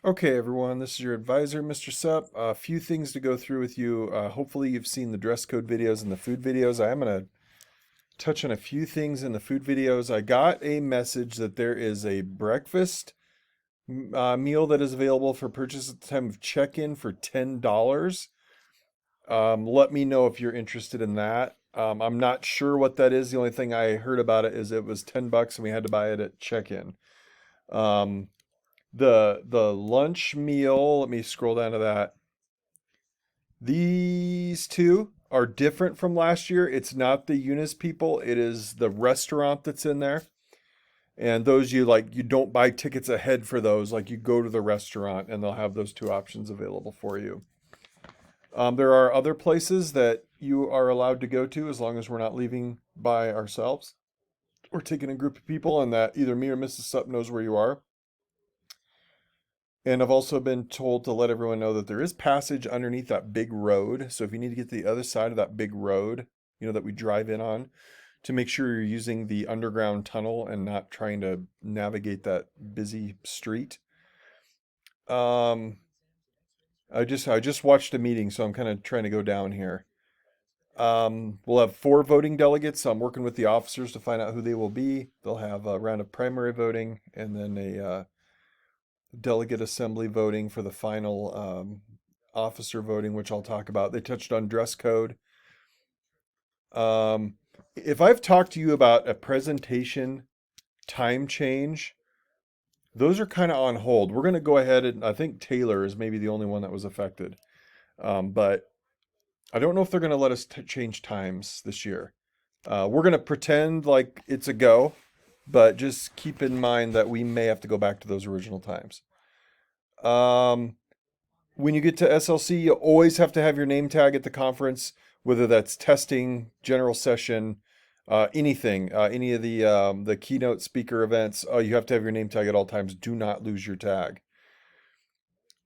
Okay, everyone, this is your advisor, Mr. Sup. A few things to go through with you. Hopefully, you've seen the dress code videos and the food videos. I am going to touch on a few things in the food videos. I got a message that there is a breakfast meal that is available for purchase at the time of check-in for $10. Let me know if you're interested in that. I'm not sure what that is. The only thing I heard about it is it was $10 and we had to buy it at check-in. Um, the lunch meal, let me scroll down to that. These two are different from last year. It's not the Eunice people, it is the restaurant that's in there. And those you don't buy tickets ahead for those, like you go to the restaurant and they'll have those two options available for you. There are other places that you are allowed to go to as long as we're not leaving by ourselves. We're taking a group of people and that either me or Mrs. Sup knows where you are. And I've also been told to let everyone know that there is passage underneath that big road. So if you need to get to the other side of that big road, that we drive in on, to make sure you're using the underground tunnel and not trying to navigate that busy street. I just watched a meeting, so I'm kind of trying to go down here. We'll have 4 voting delegates. So I'm working with the officers to find out who they will be. They'll have a round of primary voting and then a delegate assembly voting for the final officer voting, which I'll talk about. They touched on dress code. If I've talked to you about a presentation time change, those are kind of on hold. We're going to go ahead and I think Taylor is maybe the only one that was affected. But I don't know if they're going to let us change times this year. We're going to pretend like it's a go, but just keep in mind that we may have to go back to those original times. When you get to SLC, you always have to have your name tag at the conference, whether that's testing, general session, anything, any of the keynote speaker events. You have to have your name tag at all times. Do not lose your tag.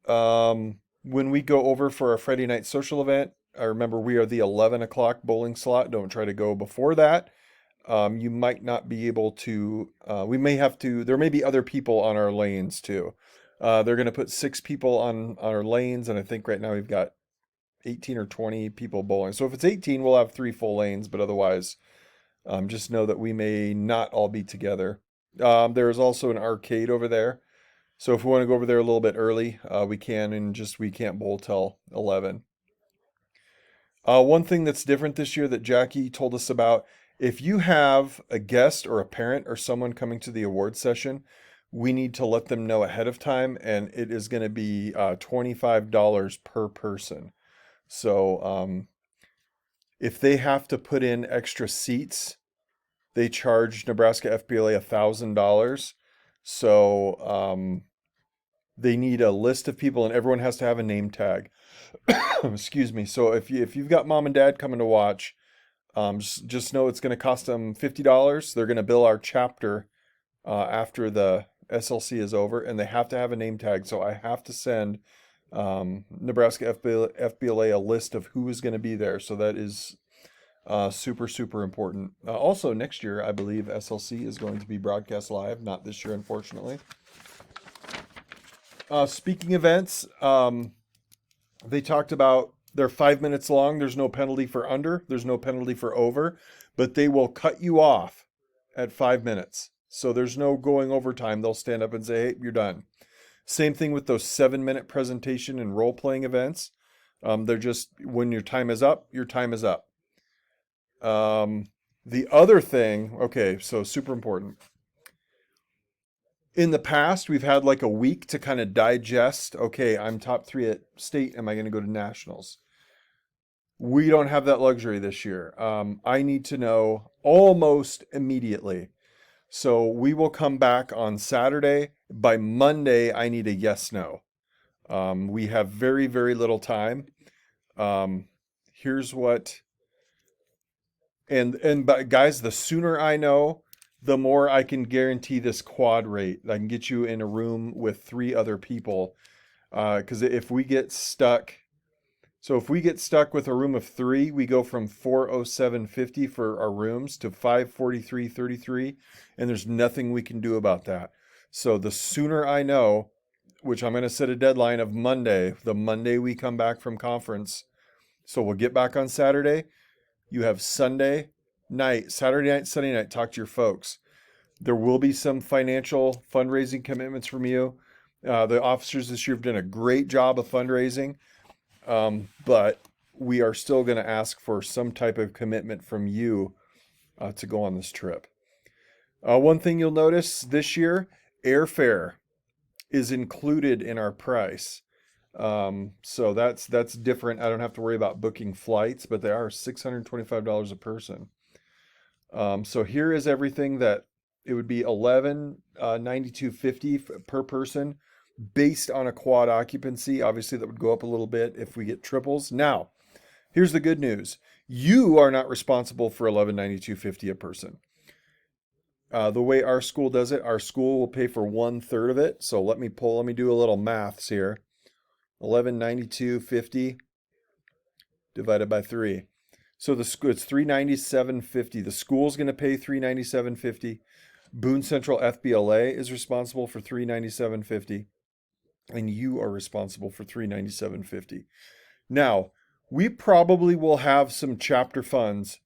When we go over for our Friday night social event, I remember we are the 11 o'clock bowling slot. Don't try to go before that. You might not be able to, we may have to, there may be other people on our lanes too. They're going to put 6 people on our lanes, and I think right now we've got 18 or 20 people bowling. So if it's 18, we'll have 3 full lanes, but otherwise, just know that we may not all be together. There is also an arcade over there. So if we want to go over there a little bit early, we can, and we can't bowl till 11. One thing that's different this year that Jackie told us about, if you have a guest or a parent or someone coming to the award session, we need to let them know ahead of time, and it is going to be $25 per person. So if they have to put in extra seats, they charge Nebraska FBLA $1,000. So they need a list of people, and everyone has to have a name tag. Excuse me. So if you've got mom and dad coming to watch, just know it's going to cost them $50. They're going to bill our chapter after the SLC is over, and they have to have a name tag. So I have to send Nebraska FBLA a list of who is going to be there. So that is super, super important. Also, next year, I believe SLC is going to be broadcast live. Not this year, unfortunately. Speaking events, they talked about they're 5 minutes long. There's no penalty for under. There's no penalty for over. But they will cut you off at 5 minutes. So there's no going overtime. They'll stand up and say, hey, you're done. Same thing with those 7-minute presentation and role-playing events. They're just, when your time is up, your time is up. The other thing, okay, so super important. In the past, we've had like a week to kind of digest, okay, I'm top 3 at state. Am I going to go to nationals? We don't have that luxury this year. I need to know almost immediately. So we will come back on Saturday. By Monday, I need a yes, no. We have very, very little time. Here's what, but guys, the sooner I know, the more I can guarantee this quad rate. I can get you in a room with 3 other people. Because if we get stuck with a room of 3, we go from 407.50 for our rooms to 543.33, and there's nothing we can do about that. So the sooner I know, which I'm going to set a deadline of Monday, the Monday we come back from conference. So we'll get back on Saturday. You have Sunday night, Saturday night, Sunday night, talk to your folks. There will be some financial fundraising commitments from you. The officers this year have done a great job of fundraising, but we are still going to ask for some type of commitment from you to go on this trip. One thing you'll notice this year, airfare is included in our price. So that's different. I don't have to worry about booking flights, but they are $625 a person. So here is everything that it would be $1192.50 per person based on a quad occupancy. Obviously, that would go up a little bit if we get triples. Now, here's the good news. You are not responsible for $1192.50 a person. The way our school does it, our school will pay for 1/3 of it. So let me do a little maths here. $1192.50 divided by 3. So it's $397.50. The school's going to pay $397.50. Boone Central FBLA is responsible for $397.50, and you are responsible for $397.50. Now, we probably will have some chapter funds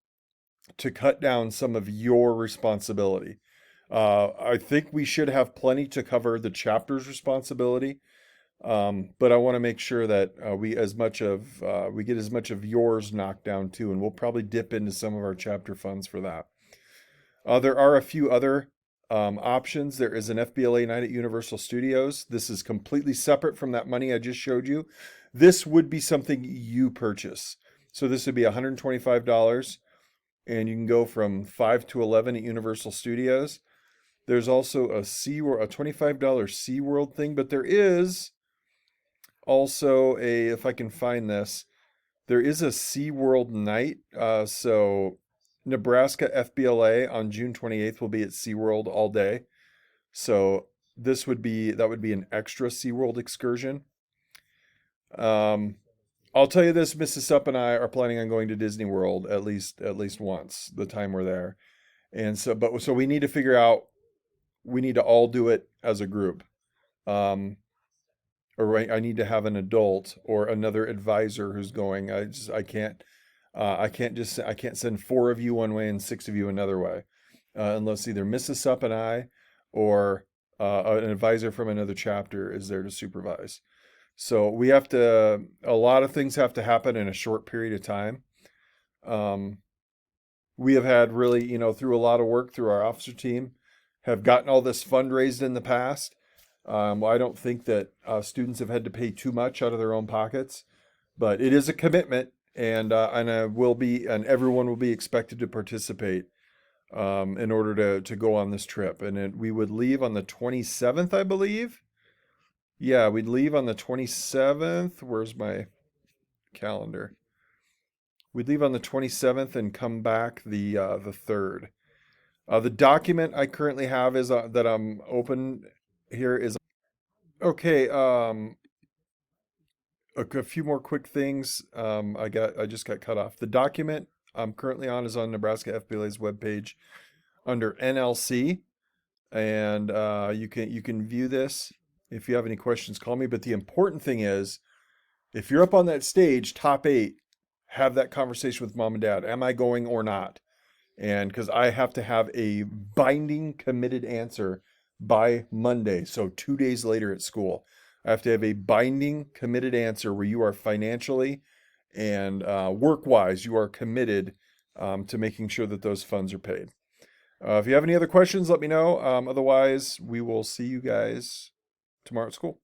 to cut down some of your responsibility. I think we should have plenty to cover the chapter's responsibility, but I want to make sure that we get as much of yours knocked down too, and we'll probably dip into some of our chapter funds for that. There are a few other options. There is an FBLA night at Universal Studios. This is completely separate from that money I just showed you. This would be something you purchase. So this would be $125, and you can go from 5 to 11 at Universal Studios. There's also a $25 SeaWorld thing, but there is also if I can find this, there is a SeaWorld night. So Nebraska FBLA on June 28th will be at SeaWorld all day. So that would be an extra SeaWorld excursion. I'll tell you this, Mrs. Supp and I are planning on going to Disney World at least once the time we're there. And so we need to figure out, we need to all do it as a group. Or I need to have an adult or another advisor who's going. I can't send 4 of you one way and 6 of you another way, unless either Mrs. Supp and I or an advisor from another chapter is there to supervise. So a lot of things have to happen in a short period of time. We have had really, through a lot of work through our officer team, have gotten all this fundraised in the past. I don't think that students have had to pay too much out of their own pockets, but it is a commitment, and everyone will be expected to participate in order to go on this trip. And we would leave on the 27th, I believe. Yeah, we'd leave on the 27th. Where's my calendar? We'd leave on the 27th and come back the 3rd. The document I currently have is that I'm open here is okay. A few more quick things. I just got cut off. The document I'm currently on is on Nebraska FBLA's webpage under NLC, and you can view this. If you have any questions, call me. But the important thing is, if you're up on that stage, top 8, have that conversation with mom and dad. Am I going or not? And because I have to have a binding, committed answer by Monday, so 2 days later at school. I have to have a binding, committed answer where you are financially and work-wise, you are committed to making sure that those funds are paid. If you have any other questions, let me know. Otherwise, we will see you guys tomorrow at school.